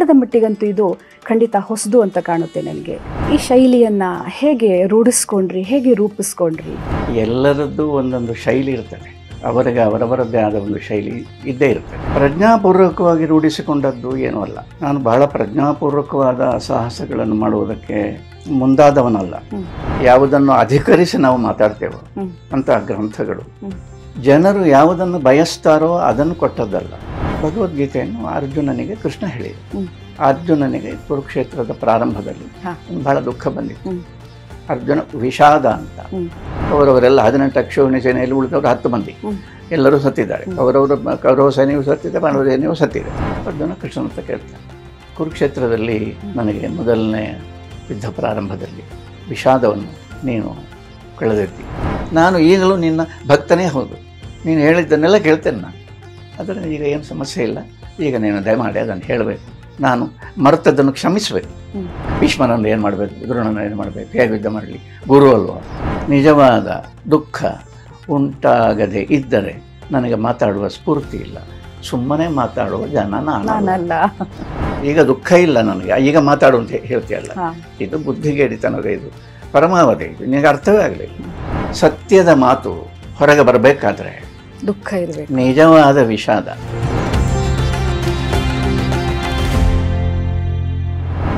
ಕನ್ನಡದ ಮಟ್ಟಿಗಂತೂ ಇದು ಖಂಡಿತ ಹೊಸದು ಅಂತ ಕಾಣುತ್ತೆ ನನಗೆ. ಈ ಶೈಲಿಯನ್ನು ಹೇಗೆ ರೂಢಿಸ್ಕೊಂಡ್ರಿ, ಹೇಗೆ ರೂಪಿಸ್ಕೊಂಡ್ರಿ? ಎಲ್ಲರದ್ದು ಒಂದೊಂದು ಶೈಲಿ ಇರ್ತದೆ, ಅವರಿಗೆ ಅವರವರದ್ದೇ ಆದ ಒಂದು ಶೈಲಿ ಇದ್ದೇ ಇರ್ತದೆ. ಪ್ರಜ್ಞಾಪೂರ್ವಕವಾಗಿ ರೂಢಿಸಿಕೊಂಡದ್ದು ಏನೂ ಅಲ್ಲ. ನಾನು ಬಹಳ ಪ್ರಜ್ಞಾಪೂರ್ವಕವಾದ ಸಾಹಸಗಳನ್ನು ಮಾಡುವುದಕ್ಕೆ ಮುಂದಾದವನಲ್ಲ. ಯಾವುದನ್ನು ಅಧಿಕರಿಸಿ ನಾವು ಮಾತಾಡ್ತೇವೋ ಅಂತ ಗ್ರಂಥಗಳು, ಜನರು ಯಾವುದನ್ನು ಬಯಸ್ತಾರೋ ಅದನ್ನು ಕೊಟ್ಟದ್ದಲ್ಲ. ಭಗವದ್ಗೀತೆಯನ್ನು ಅರ್ಜುನನಿಗೆ ಕೃಷ್ಣ ಹೇಳಿದ. ಅರ್ಜುನನಿಗೆ ಕುರುಕ್ಷೇತ್ರದ ಪ್ರಾರಂಭದಲ್ಲಿ ಬಹಳ ದುಃಖ ಬಂದಿತ್ತು. ಅರ್ಜುನ ವಿಷಾದ ಅಂತ. ಅವರವರೆಲ್ಲ 18 ಅಕ್ಷೋಹಿಣಿ ಸೇನೆಯಲ್ಲಿ ಉಳಿದವರು 10 ಮಂದಿ ಎಲ್ಲರೂ ಸತ್ತಿದ್ದಾರೆ. ಕೌರವ ಸೈನ್ಯವು ಸತ್ತಿದೆ, ಪಾಂಡವ ಸೈನ್ಯವು ಸತ್ತಿದೆ. ಅರ್ಜುನ ಕೃಷ್ಣನ ಹತ್ರ ಕೇಳ್ತಾನೆ, ಕುರುಕ್ಷೇತ್ರದಲ್ಲಿ ನನಗೆ ಮೊದಲನೇ ಯುದ್ಧ ಪ್ರಾರಂಭದಲ್ಲಿ ವಿಷಾದವನ್ನು ನೀನು ಕಳೆದಿದ್ದಿ. ನಾನು ಈಗಲೂ ನಿನ್ನ ಭಕ್ತನೇ ಹೌದು, ನೀನು ಹೇಳಿದ್ದನ್ನೆಲ್ಲ ಕೇಳ್ತೇನೆ ನಾನು. ಆದರೆ ಈಗ ಏನು ಸಮಸ್ಯೆ ಇಲ್ಲ, ಈಗ ನೀನು ದಯಮಾಡಿ ಅದನ್ನು ಹೇಳಬೇಕು, ನಾನು ಮರೆತದ್ದನ್ನು ಕ್ಷಮಿಸಬೇಕು. ಭೀಷ್ಮನನ್ನು ಏನು ಮಾಡಬೇಕು, ದ್ರೋಣನ ಏನು ಮಾಡಬೇಕು, ಹೇಗೆ ಯುದ್ಧ ಮಾಡಲಿ, ಗುರು ಅಲ್ವಾ. ನಿಜವಾದ ದುಃಖ ಉಂಟಾಗದೆ ಇದ್ದರೆ ನನಗೆ ಮಾತಾಡುವ ಸ್ಫೂರ್ತಿ ಇಲ್ಲ. ಸುಮ್ಮನೆ ಮಾತಾಡುವ ಜನ ನಾನಲ್ಲ. ಈಗ ದುಃಖ ಇಲ್ಲ ನನಗೆ, ಈಗ ಮಾತಾಡು ಅಂತ ಹೇಳ್ತೀಯಲ್ಲ, ಇದು ಬುದ್ಧಿಗೇಡಿತನವೇ, ಇದು ಪರಮಾವಧಿ, ಇದು ನಿನಗೆ ಅರ್ಥವೇ ಆಗಲಿಲ್ಲ. ಸತ್ಯದ ಮಾತು ಹೊರಗೆ ಬರಬೇಕಾದ್ರೆ ದುಃಖ ಇರಬೇಕು, ನಿಜವಾದ ವಿಷಾದ.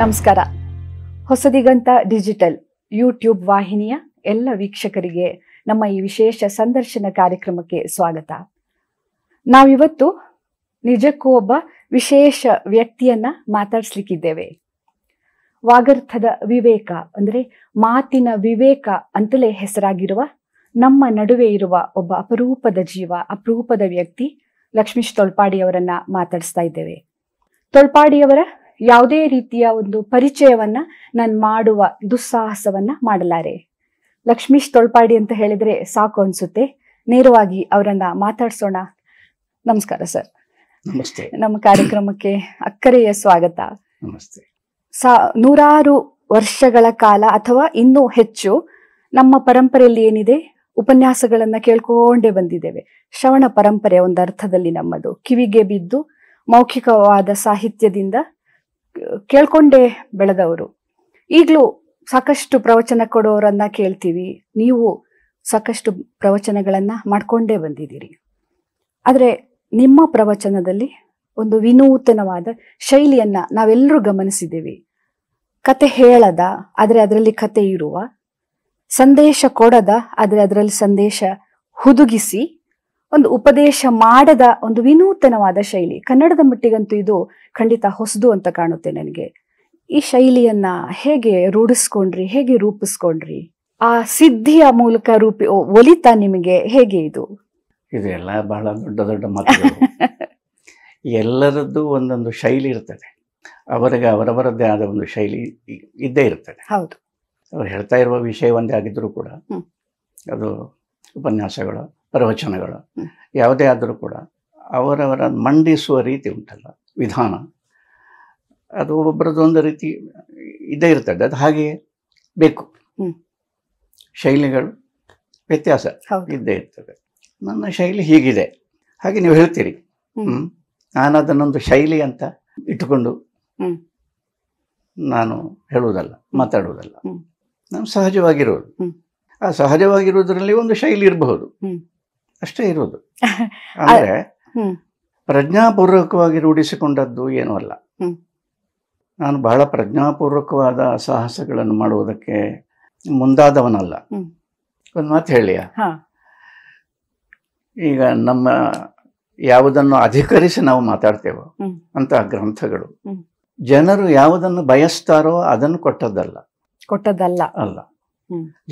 ನಮಸ್ಕಾರ. ಹೊಸದಿಗಂತ ಡಿಜಿಟಲ್ ಯೂಟ್ಯೂಬ್ ವಾಹಿನಿಯ ಎಲ್ಲ ವೀಕ್ಷಕರಿಗೆ ನಮ್ಮ ಈ ವಿಶೇಷ ಸಂದರ್ಶನ ಕಾರ್ಯಕ್ರಮಕ್ಕೆ ಸ್ವಾಗತ. ನಾವಿವತ್ತು ನಿಜಕ್ಕೂ ಒಬ್ಬ ವಿಶೇಷ ವ್ಯಕ್ತಿಯನ್ನ ಮಾತಾಡಿಸ್ಲಿಕ್ಕಿದ್ದೇವೆ. ವಾಗರ್ಥದ ವಿವೇಕ ಅಂದರೆ ಮಾತಿನ ವಿವೇಕ ಅಂತಲೇ ಹೆಸರಾಗಿರುವ ನಮ್ಮ ನಡುವೆ ಇರುವ ಒಬ್ಬ ಅಪರೂಪದ ಜೀವ, ಅಪರೂಪದ ವ್ಯಕ್ತಿ ಲಕ್ಷ್ಮೀಶ್ ತೊಳ್ಪಾಡಿಯವರನ್ನ ಮಾತಾಡಿಸ್ತಾ ಇದ್ದೇವೆ. ತೊಳ್ಪಾಡಿಯವರ ಯಾವುದೇ ರೀತಿಯ ಒಂದು ಪರಿಚಯವನ್ನ ನಾನು ಮಾಡುವ ದುಸ್ಸಾಹಸವನ್ನ ಮಾಡಲಾರೆ. ಲಕ್ಷ್ಮೀಶ್ ತೊಳ್ಪಾಡಿ ಅಂತ ಹೇಳಿದ್ರೆ ಸಾಕು ಅನ್ಸುತ್ತೆ. ನೇರವಾಗಿ ಅವರನ್ನ ಮಾತಾಡ್ಸೋಣ. ನಮಸ್ಕಾರ ಸರ್. ನಮಸ್ತೆ. ನಮ್ಮ ಕಾರ್ಯಕ್ರಮಕ್ಕೆ ಅಕ್ಕರೆಯ ಸ್ವಾಗತ. ನಮಸ್ತೆ. 100 ವರ್ಷಗಳ ಕಾಲ ಅಥವಾ ಇನ್ನೂ ಹೆಚ್ಚು ನಮ್ಮ ಪರಂಪರೆಯಲ್ಲಿ ಏನಿದೆ, ಉಪನ್ಯಾಸಗಳನ್ನ ಕೇಳ್ಕೊಂಡೇ ಬಂದಿದ್ದೇವೆ. ಶ್ರವಣ ಪರಂಪರೆ ಒಂದು ಅರ್ಥದಲ್ಲಿ ನಮ್ಮದು. ಕಿವಿಗೆ ಬಿದ್ದು ಮೌಖಿಕವಾದ ಸಾಹಿತ್ಯದಿಂದ ಕೇಳ್ಕೊಂಡೇ ಬೆಳೆದವರು. ಈಗಲೂ ಸಾಕಷ್ಟು ಪ್ರವಚನ ಕೊಡೋರನ್ನ ಕೇಳ್ತೀವಿ. ನೀವು ಸಾಕಷ್ಟು ಪ್ರವಚನಗಳನ್ನ ಮಾಡ್ಕೊಂಡೇ ಬಂದಿದ್ದೀರಿ. ಆದರೆ ನಿಮ್ಮ ಪ್ರವಚನದಲ್ಲಿ ಒಂದು ವಿನೂತನವಾದ ಶೈಲಿಯನ್ನ ನಾವೆಲ್ಲರೂ ಗಮನಿಸಿದ್ದೀವಿ. ಕತೆ ಹೇಳದ, ಆದರೆ ಅದರಲ್ಲಿ ಕತೆ ಇರುವ, ಸಂದೇಶ ಕೊಡದ, ಆದರೆ ಅದರಲ್ಲಿ ಸಂದೇಶ ಹುದುಗಿಸಿ ಒಂದು ಉಪದೇಶ ಮಾಡದ ಒಂದು ವಿನೂತನವಾದ ಶೈಲಿ. ಕನ್ನಡದ ಮಟ್ಟಿಗಂತೂ ಇದು ಖಂಡಿತ ಹೊಸದು ಅಂತ ಕಾಣುತ್ತೆ ನನಗೆ. ಈ ಶೈಲಿಯನ್ನ ಹೇಗೆ ರೂಢಿಸ್ಕೊಂಡ್ರಿ, ಹೇಗೆ ರೂಪಿಸ್ಕೊಂಡ್ರಿ? ಆ ಸಿದ್ಧಿಯ ಮೂಲಕ ಒಲಿತಾ ನಿಮಗೆ ಹೇಗೆ ಇದು? ಇದೆಲ್ಲ ಬಹಳ ದೊಡ್ಡ ದೊಡ್ಡ ಮಾತುಗಳು. ಎಲ್ಲರದ್ದು ಒಂದೊಂದು ಶೈಲಿ ಇರ್ತದೆ, ಅವರಿಗೆ ಅವರವರದ್ದೇ ಆದ ಒಂದು ಶೈಲಿ ಇದ್ದೇ ಇರ್ತದೆ. ಹೌದು. ಅವ್ರು ಹೇಳ್ತಾ ಇರುವ ವಿಷಯ ಒಂದೇ ಆಗಿದ್ರೂ ಕೂಡ, ಅದು ಉಪನ್ಯಾಸಗಳು, ಪ್ರವಚನಗಳು ಯಾವುದೇ ಆದರೂ ಕೂಡ ಅವರವರ ಮಂಡಿಸುವ ರೀತಿ ಉಂಟಲ್ಲ, ವಿಧಾನ, ಅದು ಒಬ್ಬೊಬ್ಬರದ್ದು ಒಂದು ರೀತಿ ಇದ್ದೇ ಇರ್ತದೆ. ಅದು ಹಾಗೆಯೇ ಬೇಕು. ಶೈಲಿಗಳು ವ್ಯತ್ಯಾಸ ಇದ್ದೇ ಇರ್ತದೆ. ನನ್ನ ಶೈಲಿ ಹೀಗಿದೆ, ಹಾಗೆ ನೀವು ಹೇಳ್ತೀರಿ. ನಾನು ಅದನ್ನೊಂದು ಶೈಲಿ ಅಂತ ಇಟ್ಟುಕೊಂಡು ನಾನು ಹೇಳುವುದಲ್ಲ, ಮಾತಾಡುವುದಲ್ಲ. ನಾನು ಸಹಜವಾಗಿರೋದು. ಆ ಸಹಜವಾಗಿರುವುದರಲ್ಲಿ ಒಂದು ಶೈಲಿ ಇರಬಹುದು, ಅಷ್ಟೇ ಇರೋದು. ಅಂದರೆ ಪ್ರಜ್ಞಾಪೂರ್ವಕವಾಗಿ ರೂಢಿಸಿಕೊಂಡದ್ದು ಏನೂ ಅಲ್ಲ. ನಾನು ಬಹಳ ಪ್ರಜ್ಞಾಪೂರ್ವಕವಾದ ಸಾಹಸಗಳನ್ನು ಮಾಡುವುದಕ್ಕೆ ಮುಂದಾದವನಲ್ಲ. ಒಂದು ಮಾತು ಹೇಳಿಯ, ಈಗ ನಮ್ಮ ಯಾವುದನ್ನು ಅಧಿಕರಿಸಿ ನಾವು ಮಾತಾಡ್ತೇವೋ ಅಂತ ಗ್ರಂಥಗಳು, ಜನರು ಯಾವುದನ್ನು ಬಯಸ್ತಾರೋ ಅದನ್ನು ಕೊಟ್ಟದ್ದಲ್ಲ. ಅಲ್ಲ,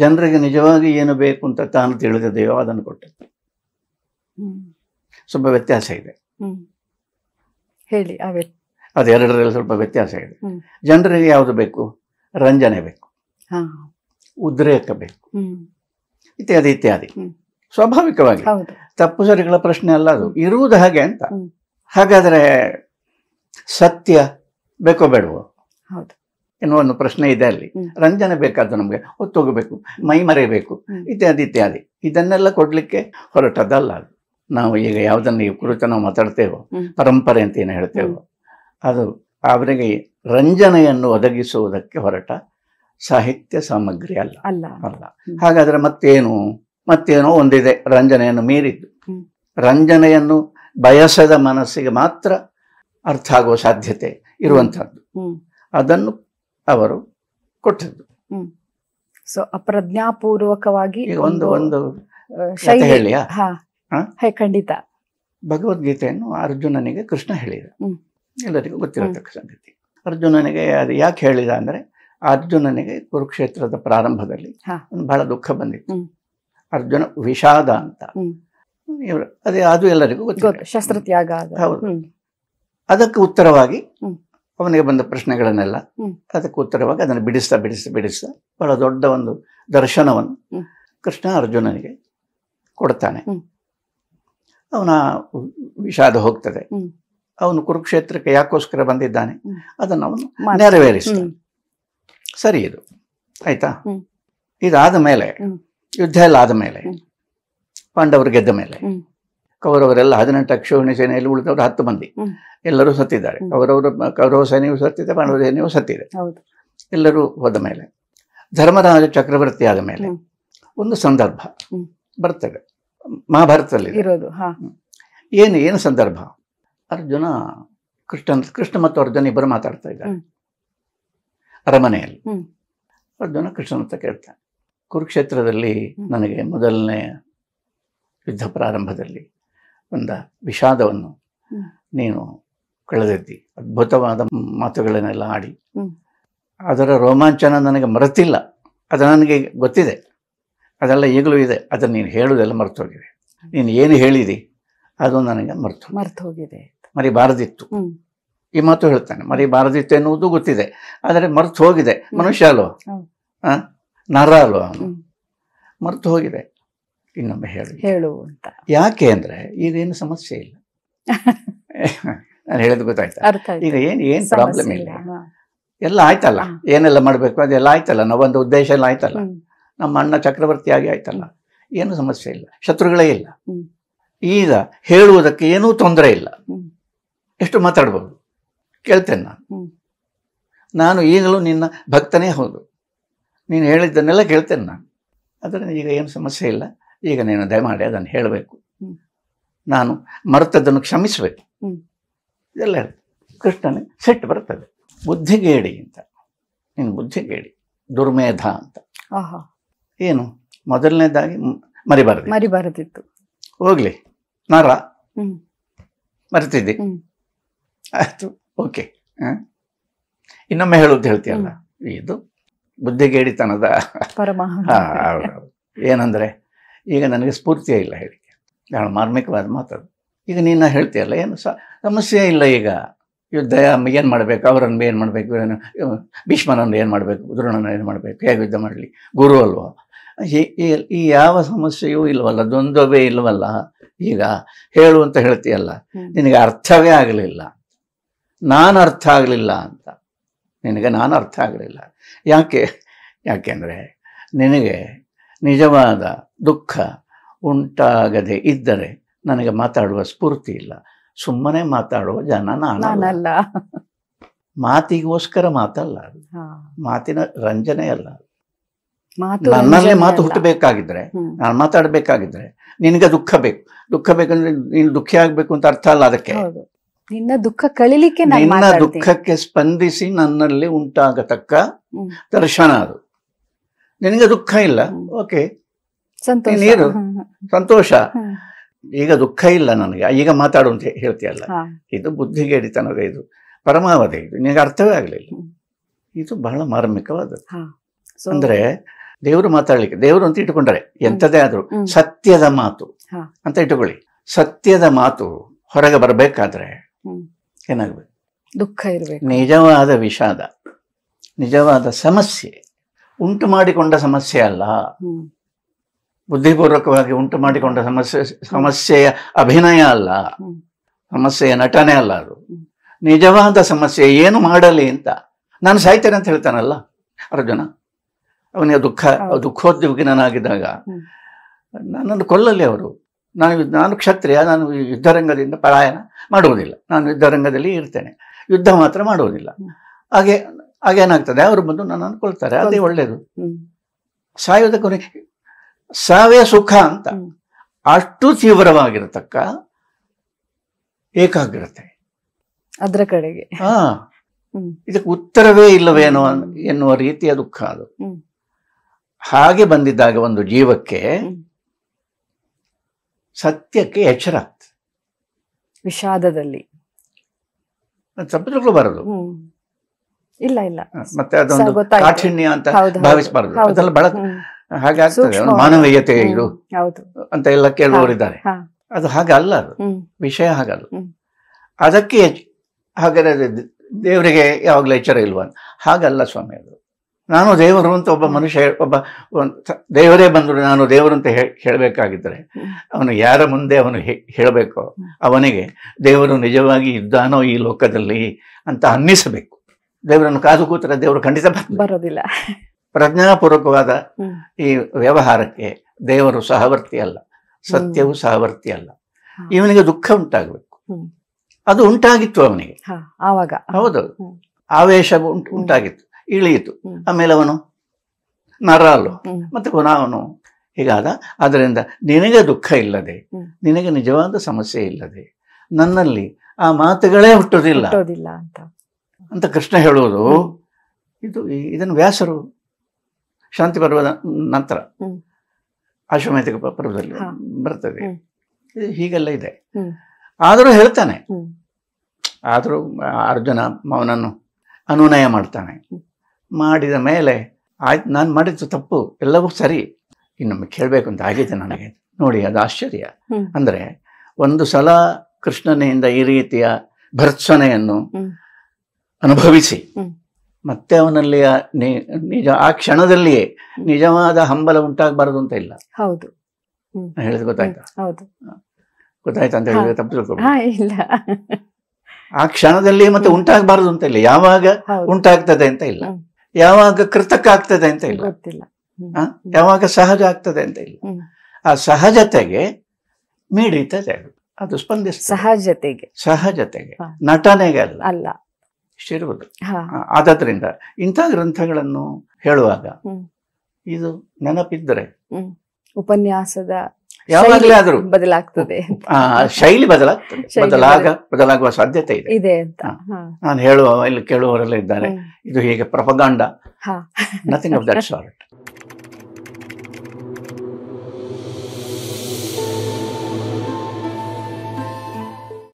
ಜನರಿಗೆ ನಿಜವಾಗಿ ಏನು ಬೇಕು ಅಂತ ತಾನು ತಿಳಿದಿದೆಯೋ ಅದನ್ನು ಕೊಟ್ಟದ್ದು. ಸ್ವಲ್ಪ ವ್ಯತ್ಯಾಸ ಇದೆ. ಹೇಳಿ. ಅದೆರಡರಲ್ಲಿ ಸ್ವಲ್ಪ ವ್ಯತ್ಯಾಸ ಇದೆ. ಜನರಿಗೆ ಯಾವುದು ಬೇಕು? ರಂಜನೆ ಬೇಕು, ಉದ್ರೇಕ ಬೇಕು, ಇತ್ಯಾದಿ ಇತ್ಯಾದಿ. ಸ್ವಾಭಾವಿಕವಾಗಿ ತಪ್ಪು ಸರಿಗಳ ಪ್ರಶ್ನೆ ಅಲ್ಲ, ಅದು ಇರುವುದು ಹಾಗೆ ಅಂತ. ಹಾಗಾದರೆ ಸತ್ಯ ಬೇಕೋ ಬೇಡವೋ ಎನ್ನುವ ಒಂದು ಪ್ರಶ್ನೆ ಇದೆ ಅಲ್ಲಿ. ರಂಜನೆ ಬೇಕಾದ್ದು ನಮಗೆ, ಹೊತ್ತೋಗಬೇಕು, ಮೈ ಮರೆಯಬೇಕು, ಇತ್ಯಾದಿ ಇತ್ಯಾದಿ. ಇದನ್ನೆಲ್ಲ ಕೊಡ್ಲಿಕ್ಕೆ ಹೊರಟದ್ದಲ್ಲ ಅದು. ನಾವು ಈಗ ಯಾವುದನ್ನು ಈ ಕುರಿತು ನಾವು ಮಾತಾಡ್ತೇವೋ, ಪರಂಪರೆ ಅಂತ ಏನು ಹೇಳ್ತೇವೋ, ಅದು ಅವರಿಗೆ ರಂಜನೆಯನ್ನು ಒದಗಿಸುವುದಕ್ಕೆ ಹೊರಟ ಸಾಹಿತ್ಯ ಸಾಮಗ್ರಿ ಅಲ್ಲ. ಅಲ್ಲ. ಹಾಗಾದ್ರೆ ಮತ್ತೇನೋ ಒಂದಿದೆ ರಂಜನೆಯನ್ನು ಮೀರಿದ್ದು. ರಂಜನೆಯನ್ನು ಬಯಸದ ಮನಸ್ಸಿಗೆ ಮಾತ್ರ ಅರ್ಥ ಆಗುವ ಸಾಧ್ಯತೆ ಇರುವಂತಹದ್ದು. ಅದನ್ನು ಅವರು ಕೊಟ್ಟದ್ದು. ಸೊ ಅಪ್ರಜ್ಞಾಪೂರ್ವಕವಾಗಿ ಒಂದು ಶೈಲಿ ಹೇಳಿಯಾ? ಖಂಡಿತ. ಭಗವದ್ಗೀತೆಯನ್ನು ಅರ್ಜುನನಿಗೆ ಕೃಷ್ಣ ಹೇಳಿದ, ಎಲ್ಲರಿಗೂ ಗೊತ್ತಿರತಕ್ಕ ಸಂಗತಿ. ಅರ್ಜುನನಿಗೆ ಅದು ಯಾಕೆ ಹೇಳಿದ ಅಂದ್ರೆ, ಅರ್ಜುನನಿಗೆ ಕುರುಕ್ಷೇತ್ರದ ಪ್ರಾರಂಭದಲ್ಲಿ ಬಹಳ ದುಃಖ ಬಂದಿತ್ತು. ಅರ್ಜುನ ವಿಷಾದ ಅಂತ, ಅದು ಎಲ್ಲರಿಗೂ ಗೊತ್ತಿದೆ, ಶಸ್ತ್ರತ್ಯಾಗ. ಹೌದು. ಅದಕ್ಕೆ ಉತ್ತರವಾಗಿ ಅವನಿಗೆ ಬಂದ ಪ್ರಶ್ನೆಗಳನ್ನೆಲ್ಲ ಅದಕ್ಕೆ ಉತ್ತರವಾಗಿ ಅದನ್ನು ಬಿಡಿಸ್ತಾ ಬಹಳ ದೊಡ್ಡ ಒಂದು ದರ್ಶನವನ್ನು ಕೃಷ್ಣ ಅರ್ಜುನನಿಗೆ ಕೊಡ್ತಾನೆ. ಅವನ ವಿಷಾದ ಹೋಗ್ತದೆ. ಅವನು ಕುರುಕ್ಷೇತ್ರಕ್ಕೆ ಯಾಕೋಸ್ಕರ ಬಂದಿದ್ದಾನೆ ಅದನ್ನು ಅವನು ನೆರವೇರಿಸ್ತಾನೆ. ಸರಿ, ಇದು ಆಯ್ತಾ. ಇದಾದ ಮೇಲೆ, ಯುದ್ಧ ಎಲ್ಲ ಆದ ಮೇಲೆ, ಪಾಂಡವರು ಗೆದ್ದ ಮೇಲೆ, ಕೌರವರೆಲ್ಲ 18 ಅಕ್ಷೋಹಿಣಿ ಸೇನೆಯಲ್ಲಿ ಉಳಿದವರು 10 ಮಂದಿ ಎಲ್ಲರೂ ಸತ್ತಿದ್ದಾರೆ. ಕೌರವ ಸೈನ್ಯವು ಸತ್ತಿದೆ, ಪಾಂಡವ ಸೈನ್ಯವು ಸತ್ತಿದೆ. ಎಲ್ಲರೂ ಹೋದ ಮೇಲೆ, ಧರ್ಮರಾಜ ಚಕ್ರವರ್ತಿ ಆದ ಮೇಲೆ ಒಂದು ಸಂದರ್ಭ ಬರ್ತದೆ ಮಹಾಭಾರತದಲ್ಲಿ. ಏನು ಸಂದರ್ಭ? ಅರ್ಜುನ ಕೃಷ್ಣ ಮತ್ತು ಅರ್ಜುನ ಇಬ್ಬರು ಮಾತಾಡ್ತಾ ಇದ್ದಾರೆ ಅರಮನೆಯಲ್ಲಿ. ಅರ್ಜುನ ಕೃಷ್ಣನ ಹತ್ರ ಕೇಳ್ತಾನೆ, ಕುರುಕ್ಷೇತ್ರದಲ್ಲಿ ನನಗೆ ಮೊದಲನೇ ಯುದ್ಧ ಪ್ರಾರಂಭದಲ್ಲಿ ಒಂದು ವಿಷಾದವನ್ನು ನೀನು ಕಳೆದಿದ್ದಿ, ಅದ್ಭುತವಾದ ಮಾತುಗಳನ್ನೆಲ್ಲ ಆಡಿ, ಅದರ ರೋಮಾಂಚನ ನನಗೆ ಮರೆತಿಲ್ಲ, ಅದು ನನಗೆ ಗೊತ್ತಿದೆ, ಅದೆಲ್ಲ ಈಗಲೂ ಇದೆ. ಅದನ್ನು ನೀನು ಹೇಳುವುದೆಲ್ಲ ಮರೆತು ಹೋಗಿದೆ. ನೀನು ಏನು ಹೇಳಿದಿ ಅದು ನನಗೆ ಮರೆತು ಹೋಗಿದೆ, ಮರಿಬಾರದಿತ್ತು. ಈ ಮಾತು ಹೇಳ್ತಾನೆ. ಮರಿಬಾರದಿತ್ತು ಎನ್ನುವುದು ಗೊತ್ತಿದೆ, ಆದರೆ ಮರೆತು ಹೋಗಿದೆ. ಮನುಷ್ಯ ಅಲ್ವ, ನರ ಅಲ್ವ, ಮರೆತು ಹೋಗಿದೆ. ಇನ್ನೊಮ್ಮೆ ಹೇಳು ಅಂತ. ಯಾಕೆ ಅಂದ್ರೆ ಈಗೇನು ಸಮಸ್ಯೆ ಇಲ್ಲ. ನಾನು ಹೇಳಿದ್ ಗೊತ್ತಾಯ್ತಾ? ಈಗ ಏನ್ ಪ್ರಾಬ್ಲಮ್ ಇಲ್ಲ, ಎಲ್ಲ ಆಯ್ತಲ್ಲ. ಏನೆಲ್ಲ ಮಾಡ್ಬೇಕು ಅದೆಲ್ಲ ಆಯ್ತಲ್ಲ. ನಾವೊಂದು ಉದ್ದೇಶ ಎಲ್ಲ ಆಯ್ತಲ್ಲ. ನಮ್ಮ ಅಣ್ಣ ಚಕ್ರವರ್ತಿಯಾಗಿ ಆಯ್ತಲ್ಲ. ಏನು ಸಮಸ್ಯೆ ಇಲ್ಲ, ಶತ್ರುಗಳೇ ಇಲ್ಲ. ಈಗ ಹೇಳುವುದಕ್ಕೆ ಏನೂ ತೊಂದರೆ ಇಲ್ಲ. ಎಷ್ಟು ಮಾತಾಡ್ಬೋದು, ಕೇಳ್ತೇನೆ ನಾನು ಈಗಲೂ ನಿನ್ನ ಭಕ್ತನೇ ಹೌದು. ನೀನು ಹೇಳಿದ್ದನ್ನೆಲ್ಲ ಕೇಳ್ತೇನೆ ನಾನು. ಅದರಿಂದ ಈಗ ಏನು ಸಮಸ್ಯೆ ಇಲ್ಲ. ಈಗ ನೀನು ದಯಮಾಡಿ ಅದನ್ನು ಹೇಳಬೇಕು, ನಾನು ಮರೆತದ್ದನ್ನು ಕ್ಷಮಿಸಬೇಕು, ಇದೆಲ್ಲ ಹೇಳಿ. ಕೃಷ್ಣನಿಗೆ ಸಿಟ್ಟು ಬರ್ತದೆ. ಬುದ್ಧಿಗೇಡಿ ಅಂತ, ನೀನು ಬುದ್ಧಿಗೇಡಿ, ದುರ್ಮೇಧ ಅಂತ. ಏನು? ಮೊದಲನೇದಾಗಿ ಮರಿಬಾರದಿತ್ತು. ಹೋಗ್ಲಿ, ನರ ಮರೆತಿದ್ದಿ, ಆಯ್ತು, ಓಕೆ. ಇನ್ನೊಮ್ಮೆ ಹೇಳುದು ಹೇಳ್ತೀಯಲ್ಲ, ಇದು ಬುದ್ಧಿಗೇಡಿತನದ ಹೌದೌದು. ಏನಂದ್ರೆ ಈಗ ನನಗೆ ಸ್ಫೂರ್ತಿಯೇ ಇಲ್ಲ ಹೇಳಿಕೆ, ಬಹಳ ಮಾರ್ಮಿಕವಾದ ಮಾತದು. ಈಗ ನೀನು ಹೇಳ್ತೀಯಲ್ಲ, ಏನು ಸಮಸ್ಯೆ ಇಲ್ಲ. ಈಗ ಯುದ್ಧ ಏನು ಮಾಡಬೇಕು, ಅವರನ್ನು ಏನು ಮಾಡಬೇಕು, ಭೀಷ್ಮನನ್ನು ಏನು ಮಾಡಬೇಕು, ದ್ರೋಣನ ಏನು ಮಾಡಬೇಕು, ಹೇಗೆ ಯುದ್ಧ ಮಾಡಲಿ, ಗುರು ಅಲ್ವಾ. ಈ ಯಾವ ಸಮಸ್ಯೆಯೂ ಇಲ್ವಲ್ಲ, ದ್ವಂದ್ವವೇ ಇಲ್ವಲ್ಲ. ಈಗ ಹೇಳು ಅಂತ ಹೇಳ್ತೀಯಲ್ಲ, ನಿನಗೆ ಅರ್ಥವೇ ಆಗಲಿಲ್ಲ, ನಾನು ಅರ್ಥ ಆಗಲಿಲ್ಲ ಅಂತ. ನಿನಗೆ ನಾನು ಅರ್ಥ ಆಗಲಿಲ್ಲ. ಯಾಕೆಂದರೆ ನಿನಗೆ ನಿಜವಾದ ದುಃಖ ಉಂಟಾಗದೆ ಇದ್ದರೆ ನನಗೆ ಮಾತಾಡುವ ಸ್ಫೂರ್ತಿ ಇಲ್ಲ. ಸುಮ್ಮನೆ ಮಾತಾಡುವ ಜನ ನಾನಲ್ಲ. ಮಾತಿಗೋಸ್ಕರ ಮಾತಲ್ಲ, ಮಾತಿನ ರಂಜನೆ ಅಲ್ಲ. ನನ್ನಲ್ಲಿ ಮಾತು ಹುಟ್ಟಬೇಕಾಗಿದ್ರೆ, ನಾನು ಮಾತಾಡಬೇಕಾಗಿದ್ರೆ ನಿನಗೆ ದುಃಖ ಬೇಕಂದ್ರೆ ನೀನು ದುಃಖಿ ಆಗ್ಬೇಕು ಅಂತ ಅರ್ಥ ಅಲ್ಲ. ಅದಕ್ಕೆ ನಿನ್ನ ದುಃಖ ಕಳಿಲಿಕ್ಕೆ, ನಿನ್ನ ದುಃಖಕ್ಕೆ ಸ್ಪಂದಿಸಿ ನನ್ನಲ್ಲಿ ಉಂಟಾಗತಕ್ಕ ದರ್ಶನ ಅದು. ನಿನಗೆ ದುಃಖ ಇಲ್ಲ, ಓಕೆ, ನೀರು ಸಂತೋಷ. ಈಗ ದುಃಖ ಇಲ್ಲ ನನಗೆ, ಈಗ ಮಾತಾಡು ಅಂತ ಹೇಳ್ತೀಯಲ್ಲ, ಇದು ಬುದ್ಧಿಗೇಡಿತನದ, ಇದು ಪರಮಾವಧಿ, ಇದು ನಿನಗೆ ಅರ್ಥವೇ ಆಗಲಿಲ್ಲ. ಇದು ಬಹಳ ಮಾರ್ಮಿಕವಾದದ್ದು. ಅಂದ್ರೆ ದೇವರು ಮಾತಾಡ್ಲಿಕ್ಕೆ, ದೇವರು ಅಂತ ಇಟ್ಟುಕೊಂಡ್ರೆ ಎಂಥದೇ ಆದ್ರೂ ಸತ್ಯದ ಮಾತು ಅಂತ ಇಟ್ಟುಕೊಳ್ಳಿ. ಸತ್ಯದ ಮಾತು ಹೊರಗೆ ಬರಬೇಕಾದ್ರೆ ಏನಾಗ್ಬೇಕು? ದುಃಖ ಇರಬೇಕು. ನಿಜವಾದ ವಿಷಾದ, ನಿಜವಾದ ಸಮಸ್ಯೆ, ಉಂಟು ಮಾಡಿಕೊಂಡ ಸಮಸ್ಯೆ ಅಲ್ಲ, ಬುದ್ಧಿಪೂರ್ವಕವಾಗಿ ಉಂಟು ಮಾಡಿಕೊಂಡ ಸಮಸ್ಯೆಯ ಅಭಿನಯ ಅಲ್ಲ, ಸಮಸ್ಯೆಯ ನಟನೆ ಅಲ್ಲ. ಅದು ನಿಜವಾದ ಸಮಸ್ಯೆ. ಏನು ಮಾಡಲಿ ಅಂತ, ನಾನು ಸಾಯ್ತೇನೆ ಅಂತ ಹೇಳ್ತಾನಲ್ಲ ಅರ್ಜುನ. ಅವನಿಗೆ ದುಃಖೋದ್ವಿಗ್ನಾಗಿದ್ದಾಗ ನನ್ನನ್ನು ಕೊಲ್ಲಲಿ ಅವರು, ನಾನು ಕ್ಷತ್ರಿಯ, ನಾನು ಯುದ್ಧರಂಗದಿಂದ ಪಲಾಯನ ಮಾಡುವುದಿಲ್ಲ, ನಾನು ಯುದ್ಧರಂಗದಲ್ಲಿ ಇರ್ತೇನೆ. ಯುದ್ಧ ಮಾತ್ರ ಮಾಡುವುದಿಲ್ಲ. ಹಾಗೇನಾಗ್ತದೆ, ಅವರು ಬಂದು ನನ್ನ ಅನ್ಕೊಳ್ತಾರೆ, ಅದೇ ಒಳ್ಳೇದು. ಸಾಯೋದ ಕೊನೆ ಸಾವೇ ಸುಖ ಅಂತ ಅಷ್ಟು ತೀವ್ರವಾಗಿರತಕ್ಕ ಏಕಾಗ್ರತೆ ಅದರ ಕಡೆಗೆ. ಇದಕ್ಕೆ ಉತ್ತರವೇ ಇಲ್ಲವೇನೋ ಎನ್ನುವ ರೀತಿಯ ದುಃಖ ಅದು. ಹಾಗೆ ಬಂದಿದ್ದಾಗ ಒಂದು ಜೀವಕ್ಕೆ ಸತ್ಯಕ್ಕೆ ಎಚ್ಚರ ಆಗ್ತದೆ. ವಿಷಾದದಲ್ಲಿ ತಪ್ಪಿಕೊಳ್ಳಬಾರದು. ಇಲ್ಲ ಇಲ್ಲ, ಮತ್ತೆ ಅದೊಂದು ಕಾಠಿಣ್ಯ ಅಂತ ಭಾವಿಸಬಾರದು. ಅದೆಲ್ಲ ಬಹಳ ಹಾಗೆ ಆಗ್ತದೆ. ಮಾನವೀಯತೆ ಇದು ಅಂತ ಎಲ್ಲ ಕೇಳುವವರಿದ್ದಾರೆ. ಅದು ಹಾಗೆ ಅಲ್ಲ, ಅದು ವಿಷಯ ಹಾಗಲ್ಲ. ಅದಕ್ಕೆ ಹಾಗಾದ್ರೆ ದೇವರಿಗೆ ಯಾವಾಗಲೂ ಎಚ್ಚರ ಇಲ್ವಾ? ಹಾಗಲ್ಲ ಸ್ವಾಮಿ. ಅದು ನಾನು ದೇವರು ಅಂತ ಒಬ್ಬ ಮನುಷ್ಯ, ಒಬ್ಬ ದೇವರೇ ಬಂದರು ನಾನು ದೇವರು ಅಂತ ಹೇಳಬೇಕಾಗಿದ್ದರೆ ಅವನು ಯಾರ ಮುಂದೆ ಅವನು ಹೇಳಬೇಕು, ಅವನಿಗೆ ದೇವರು ನಿಜವಾಗಿ ಇದ್ದಾನೋ ಈ ಲೋಕದಲ್ಲಿ ಅಂತ ಅನ್ನಿಸಬೇಕು. ದೇವರನ್ನು ಕಾದು ಕೂತರೆ ದೇವರು ಖಂಡಿತ ಬರೋದಿಲ್ಲ. ಪ್ರಜ್ಞಾಪೂರ್ವಕವಾದ ಈ ವ್ಯವಹಾರಕ್ಕೆ ದೇವರು ಸಹವರ್ತಿ ಅಲ್ಲ, ಸತ್ಯವು ಸಹವರ್ತಿ ಅಲ್ಲ. ಇವನಿಗೆ ದುಃಖ ಉಂಟಾಗಬೇಕು. ಅದು ಉಂಟಾಗಿತ್ತು ಅವನಿಗೆ ಆವಾಗ. ಹೌದು, ಆವೇಶ ಉಂಟಾಗಿತ್ತು, ಇಳಿಯಿತು. ಆಮೇಲೆ ಅವನು ನರಲು, ಮತ್ತೆ ಪುನಃ ಅವನು ಹೀಗಾದ. ಆದ್ದರಿಂದ ನಿನಗೆ ದುಃಖ ಇಲ್ಲದೆ, ನಿನಗೆ ನಿಜವಾದ ಸಮಸ್ಯೆ ಇಲ್ಲದೆ ನನ್ನಲ್ಲಿ ಆ ಮಾತುಗಳೇ ಹುಟ್ಟುವುದಿಲ್ಲ ಅಂತ ಕೃಷ್ಣ ಹೇಳುವುದು. ಇದನ್ನು ವ್ಯಾಸರು ಶಾಂತಿ ಪರ್ವದ ನಂತರ ಅಶ್ವಮೇಧಿಕ ಪರ್ವದಲ್ಲಿ ಬರ್ತದೆ. ಹೀಗೆಲ್ಲ ಇದೆ. ಆದರೂ ಹೇಳ್ತಾನೆ, ಆದರೂ ಅರ್ಜುನ ಅವನನ್ನು ಅನುನಯ ಮಾಡ್ತಾನೆ. ಮಾಡಿದ ಮೇಲೆ ಆಯ್ತು, ನಾನು ಮಾಡಿದ್ದು ತಪ್ಪು, ಎಲ್ಲವೂ ಸರಿ, ಇನ್ನೊಮ್ಮೆ ಕೇಳಬೇಕು ಅಂತ ಆಗಿದೆ ನನಗೆ. ನೋಡಿ, ಅದು ಆಶ್ಚರ್ಯ. ಅಂದರೆ ಒಂದು ಸಲ ಕೃಷ್ಣನಿಂದ ಈ ರೀತಿಯ ಭರ್ತ್ಸನೆಯನ್ನು ಅನುಭವಿಸಿ ಮತ್ತೆ ಅವನಲ್ಲಿ ನಿಜ ಆ ಕ್ಷಣದಲ್ಲಿಯೇ ನಿಜವಾದ ಹಂಬಲ ಉಂಟಾಗಬಾರದು ಅಂತ ಇಲ್ಲ. ಹೌದು, ಹೇಳಿದ್ ಗೊತ್ತಾಯ್ತಾ? ಗೊತ್ತಾಯ್ತಾ ಅಂತ ಹೇಳಿದ್ರೆ ತಪ್ಪು ಇಲ್ಲ. ಆ ಕ್ಷಣದಲ್ಲಿ ಮತ್ತೆ ಉಂಟಾಗಬಾರದು ಅಂತ ಇಲ್ಲ, ಯಾವಾಗ ಉಂಟಾಗ್ತದೆ ಅಂತ ಇಲ್ಲ, ಯಾವಾಗ ಕೃತಕ ಆಗ್ತದೆ ಅಂತ ಇಲ್ಲ, ಯಾವಾಗ ಸಹಜ ಆಗ್ತದೆ ಅಂತ ಇಲ್ಲ. ಆ ಸಹಜತೆಗೆ ಮಿಡಿತದೆ, ಅದು ಸ್ಪಂದಿಸ್ತದೆ. ಸಹಜತೆಗೆ, ನಟನೆಗೆ ಅಲ್ಲ ಇಷ್ಟಿರುವುದು. ಆದದ್ರಿಂದ ಇಂಥ ಗ್ರಂಥಗಳನ್ನು ಹೇಳುವಾಗ ಇದು ನೆನಪಿದ್ದರೆ ಉಪನ್ಯಾಸದ ಯಾವಾಗಲೇ ಆದರೂ ಬದಲಾಗ್ತದೆ, ಶೈಲಿ ಬದಲಾಗುವ ಸಾಧ್ಯತೆ ಇದೆ ಅಂತ ನಾನು ಹೇಳುವ, ಇಲ್ಲಿ ಕೇಳುವವರೆಲ್ಲ ಇದ್ದಾರೆ. ಇದು ಹೀಗೆ ಪ್ರಪಗಾಂಡ, ನಥಿಂಗ್ ಆಫ್ ದಟ್ ಸಾರ್ಟ್.